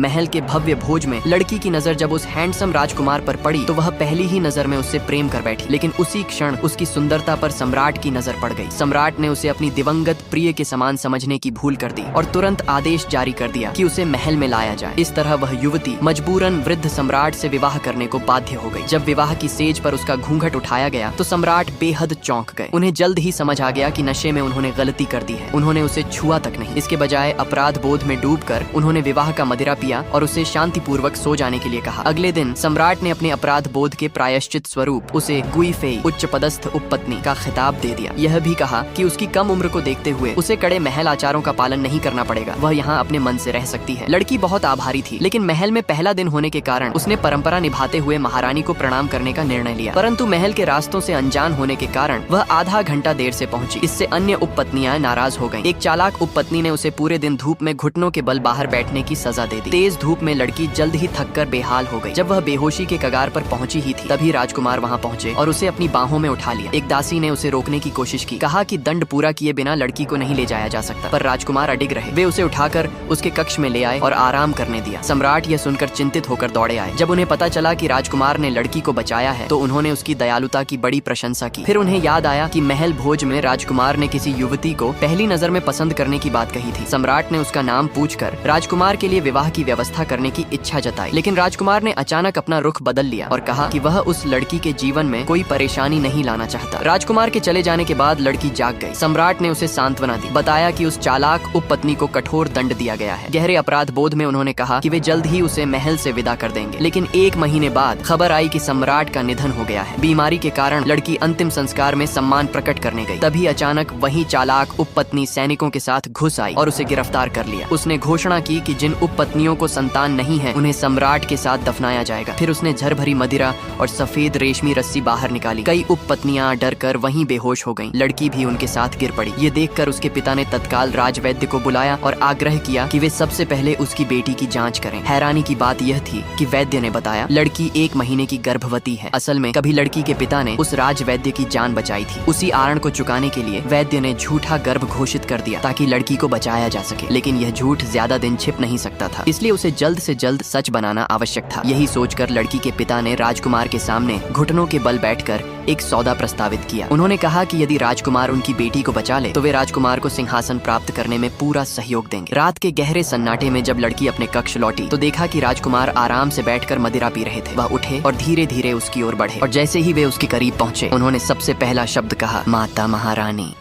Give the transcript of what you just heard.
महल के भव्य भोज में लड़की की नजर जब उस हैंडसम राजकुमार पर पड़ी तो वह पहली ही नजर में उससे प्रेम कर बैठी। लेकिन उसी क्षण उसकी सुंदरता पर सम्राट की नजर पड़ गई। सम्राट ने उसे अपनी दिवंगत प्रिय के समान समझने की भूल कर दी और तुरंत आदेश जारी कर दिया कि उसे महल में लाया जाए। इस तरह वह युवती मजबूरन वृद्ध सम्राट से विवाह करने को बाध्य हो गई। जब विवाह की सेज पर उसका घूंघट उठाया गया तो सम्राट बेहद चौंक गए। उन्हें जल्द ही समझ आ गया कि नशे में उन्होंने गलती कर दी है। उन्होंने उसे छुआ तक नहीं। इसके बजाय अपराध बोध में डूबकर उन्होंने विवाह का मदिरा पिया और उसे शांतिपूर्वक सो जाने के लिए कहा। अगले दिन सम्राट ने अपने अपराध बोध के प्रायश्चित स्वरूप उसे गुई फेई उच्च पदस्थ उपपत्नी का खिताब दे दिया। यह भी कहा कि उसकी कम उम्र को देखते हुए उसे कड़े महल आचारों का पालन नहीं करना पड़ेगा। वह यहाँ अपने मन से रह सकती है। लड़की बहुत आभारी थी, लेकिन महल में पहला दिन होने के कारण उसने परंपरा निभाते हुए महारानी को प्रणाम करने का निर्णय लिया। परंतु महल के रास्तों से अनजान होने के कारण वह आधा घंटा देर से पहुंची। इससे अन्य उपपत्नियां नाराज हो गईं। एक चालाक उपपत्नी ने उसे पूरे दिन धूप में घुटनों के बल बाहर बैठने की सजा दे दी। तेज धूप में लड़की जल्द ही थककर बेहाल हो गई। जब वह बेहोशी के कगार पर पहुंची ही थी तभी राजकुमार वहां पहुंचे और उसे अपनी बाहों में उठा लिया। एक दासी ने उसे रोकने की कोशिश की, कहा कि दंड पूरा किए बिना लड़की को नहीं ले जाया जा सकता, पर राजकुमार अडिग रहे। वे उसे उठाकर उसके कक्ष में ले आए और आराम करने दिया। सम्राट यह सुनकर चिंतित होकर दौड़े आए। जब उन्हें पता चला कि राजकुमार ने लड़की को बचाया है तो उन्होंने उसकी दयालुता की बड़ी प्रशंसा की। फिर उन्हें याद आया कि महल भोज में राजकुमार ने किसी युवती को पहली नजर में पसंद करने की बात कही थी। सम्राट ने उसका नाम पूछकर राजकुमार के लिए विवाह की व्यवस्था करने की इच्छा जताई। लेकिन राजकुमार ने अचानक अपना रुख बदल लिया और कहा कि वह उस लड़की के जीवन में कोई परेशानी नहीं लाना चाहता। राजकुमार के चले जाने के बाद लड़की जाग गई। सम्राट ने उसे सांत्वना दी, बताया कि उस चालाक उपपत्नी को कठोर दंड दिया गया है। गहरे अपराध बोध में उन्होंने कहा कि वे जल्द ही उसे महल से विदा कर देंगे। लेकिन 1 महीने बाद खबर आई कि सम्राट का निधन हो गया है। बीमारी के कारण लड़की अंतिम संस्कार में सम्मान प्रकट करने गई। तभी अचानक वही चालाक उपपत्नी सैनिकों के साथ घुस आई और उसे गिरफ्तार कर लिया। उसने घोषणा की कि जिन उपपत्नियों को संतान नहीं है उन्हें सम्राट के साथ दफनाया जाएगा। फिर उसने झर भरी मदिरा और सफेद रेशमी रस्सी बाहर निकाली। कई उपपत्नियां डरकर वहीं बेहोश हो गईं। लड़की भी उनके साथ गिर पड़ी। ये देखकर उसके पिता ने तत्काल राजवैद्य को बुलाया और आग्रह किया कि वे सबसे पहले उसकी बेटी की जांच करें। हैरानी की बात यह थी कि वैद्य ने बताया लड़की 1 महीने की गर्भवती है। असल में कभी लड़की के पिता ने उस राजवैद्य की जान बचाई थी। उसी आरण को चुकाने के लिए वैद्य ने झूठा गर्भ घोषित कर दिया ताकि लड़की को बचाया जा सके। लेकिन यह झूठ ज्यादा दिन छिप नहीं सकता था, इसलिए उसे जल्द से जल्द सच बनाना आवश्यक था। यही सोचकर लड़की के पिता ने राजकुमार के सामने घुटनों के बल बैठकर एक सौदा प्रस्तावित किया। उन्होंने कहा कि यदि राजकुमार उनकी बेटी को बचा ले तो वे राजकुमार को सिंहासन प्राप्त करने में पूरा सहयोग देंगे। रात के गहरे सन्नाटे में जब लड़की अपने कक्ष लौटी तो देखा कि राजकुमार आराम से बैठकर मदिरा पी रहे थे। वह उठे और धीरे धीरे उसकी ओर बढ़े और जैसे ही वे उसके करीब पहुंचे उन्होंने सबसे पहला शब्द कहा, माता महारानी।